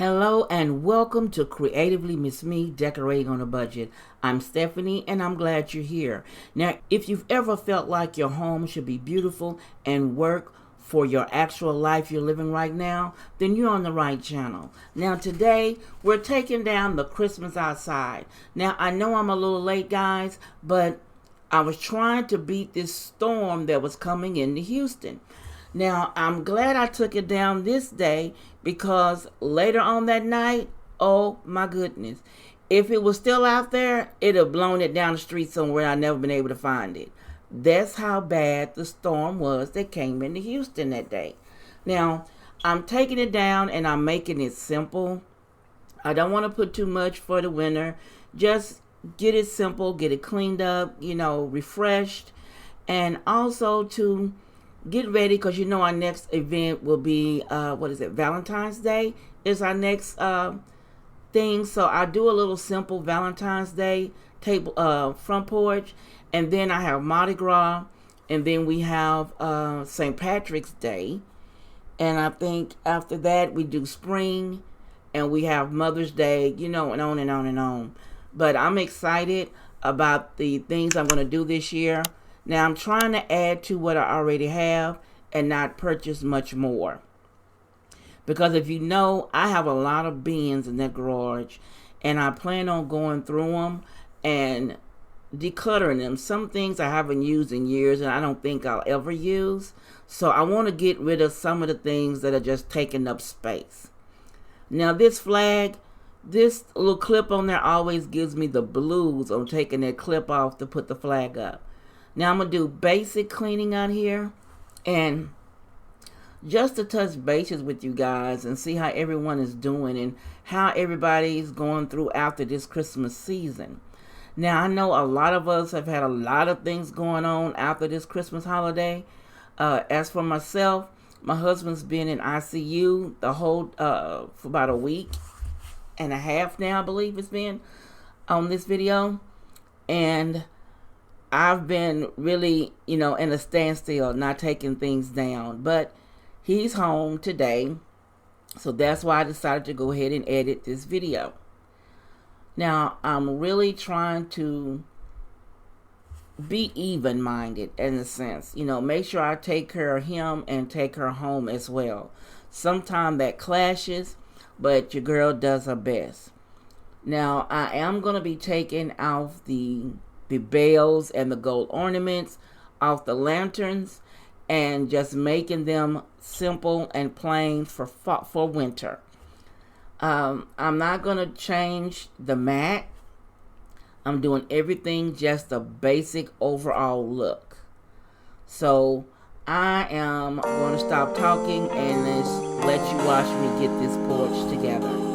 Hello and welcome to Creatively Miss Me, Decorating on a Budget. I'm Stephanie and I'm glad you're here. Now, if you've ever felt like your home should be beautiful and work for your actual life you're living right now, then you're on the right channel. Now today, we're taking down the Christmas outside. Now, I know I'm a little late, guys, but I was trying to beat this storm that was coming into Houston. Now, I'm glad I took it down this day because later on that night, oh my goodness, if it was still out there, it'd have blown it down the street somewhere. I'd never been able to find it. That's how bad the storm was that came into Houston that day. Now, I'm taking it down and I'm making it simple. I don't want to put too much for the winter. Just get it simple, get it cleaned up, refreshed, and also to get ready because our next event will be Valentine's Day is our next thing. So I do a little simple Valentine's Day table front porch, and then I have Mardi Gras, and then we have St. Patrick's Day, and I think after that we do spring, and we have Mother's Day, and on and on and on. But I'm excited about the things I'm going to do this year. Now, I'm trying to add to what I already have and not purchase much more. Because if you know, I have a lot of bins in that garage, and I plan on going through them and decluttering them. Some things I haven't used in years and I don't think I'll ever use. So I want to get rid of some of the things that are just taking up space. Now, this flag, this little clip on there always gives me the blues on taking that clip off to put the flag up. Now I'm going to do basic cleaning out here and just to touch bases with you guys and see how everyone is doing and how everybody's going through after this Christmas season. Now I know a lot of us have had a lot of things going on after this Christmas holiday. As for myself, my husband's been in ICU the whole for about a week and a half now, I believe it's been on this video. And I've been really, in a standstill, not taking things down. But he's home today, so that's why I decided to go ahead and edit this video. Now, I'm really trying to be even-minded in a sense. Make sure I take care of him and take her home as well. Sometimes that clashes, but your girl does her best. Now, I am going to be taking off the bells and the gold ornaments off the lanterns and just making them simple and plain for winter. I'm not going to change the mat. I'm doing everything just a basic overall look. So I am going to stop talking and just let you watch me get this porch together.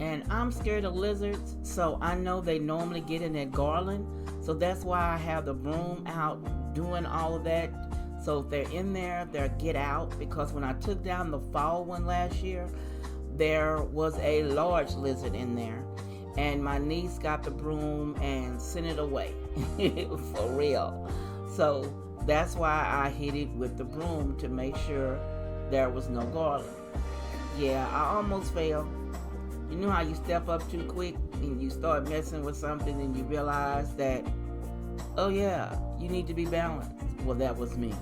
And I'm scared of lizards, so I know they normally get in that garland. So that's why I have the broom out doing all of that. So if they're in there, they'll get out. Because when I took down the fall one last year, there was a large lizard in there. And my niece got the broom and sent it away. For real. So that's why I hit it with the broom to make sure there was no garlic. Yeah, I almost fell. You know how you step up too quick and you start messing with something and you realize that, oh yeah, you need to be balanced. Well, that was me.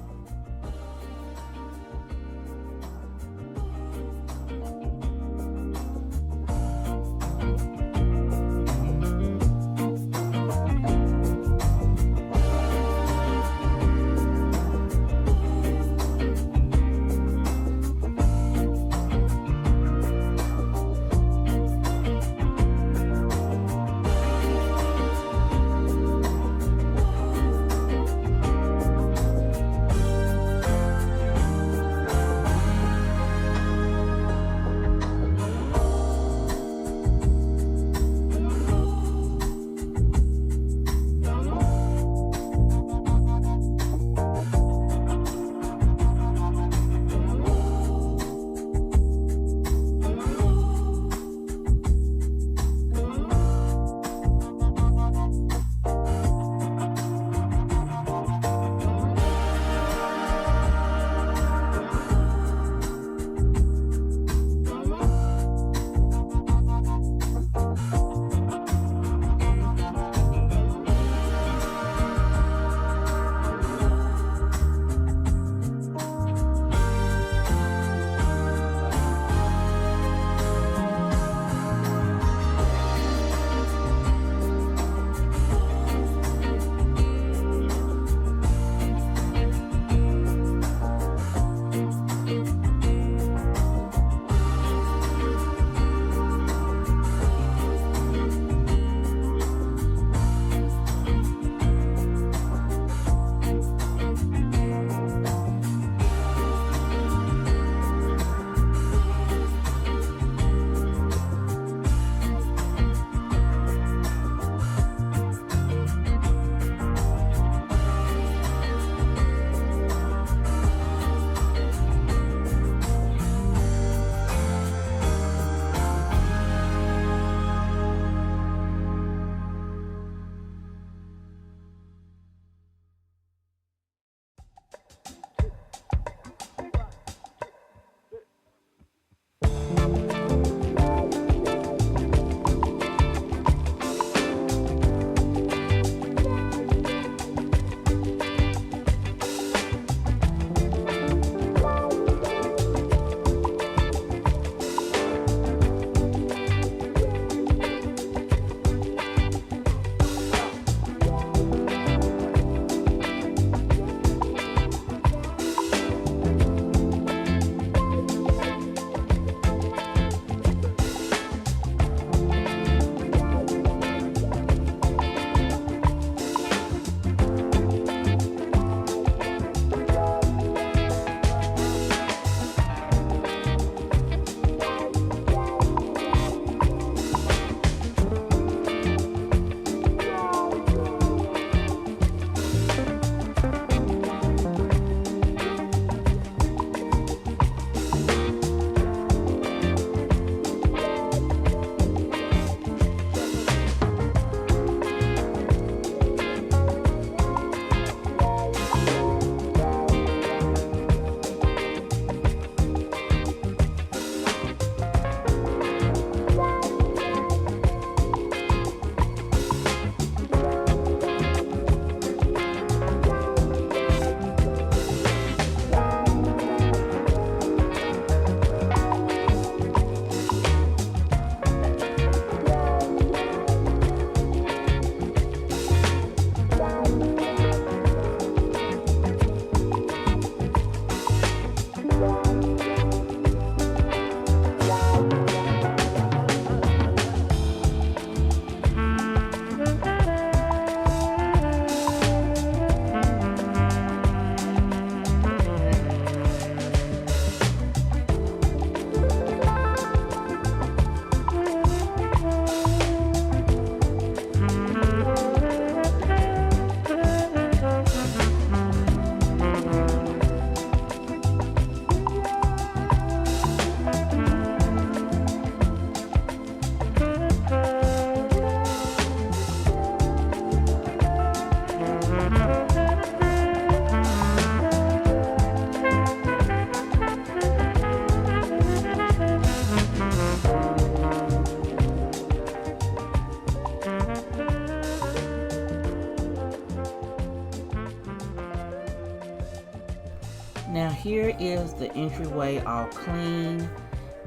here is the entryway, all clean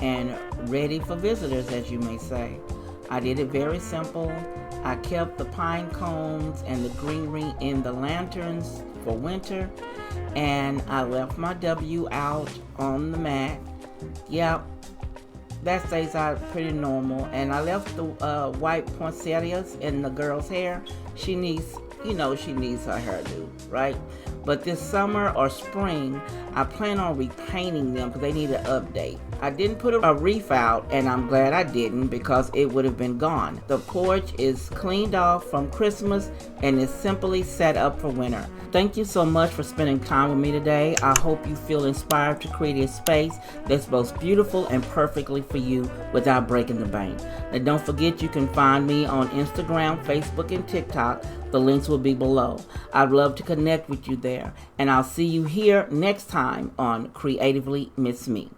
and ready for visitors, as you may say. I did it very simple. I kept the pine cones and the greenery in the lanterns for winter, and I left my W out on the mat. Yep, that stays out pretty normal. And I left the white poinsettias in the girl's hair. She needs, she needs her hairdo, right? But this summer or spring, I plan on repainting them because they need an update. I didn't put a wreath out, and I'm glad I didn't because it would have been gone. The porch is cleaned off from Christmas and is simply set up for winter. Thank you so much for spending time with me today. I hope you feel inspired to create a space that's both beautiful and perfectly for you without breaking the bank. Now don't forget you can find me on Instagram, Facebook, and TikTok. The links will be below. I'd love to connect with you there. And I'll see you here next time on Creatively Miss Me.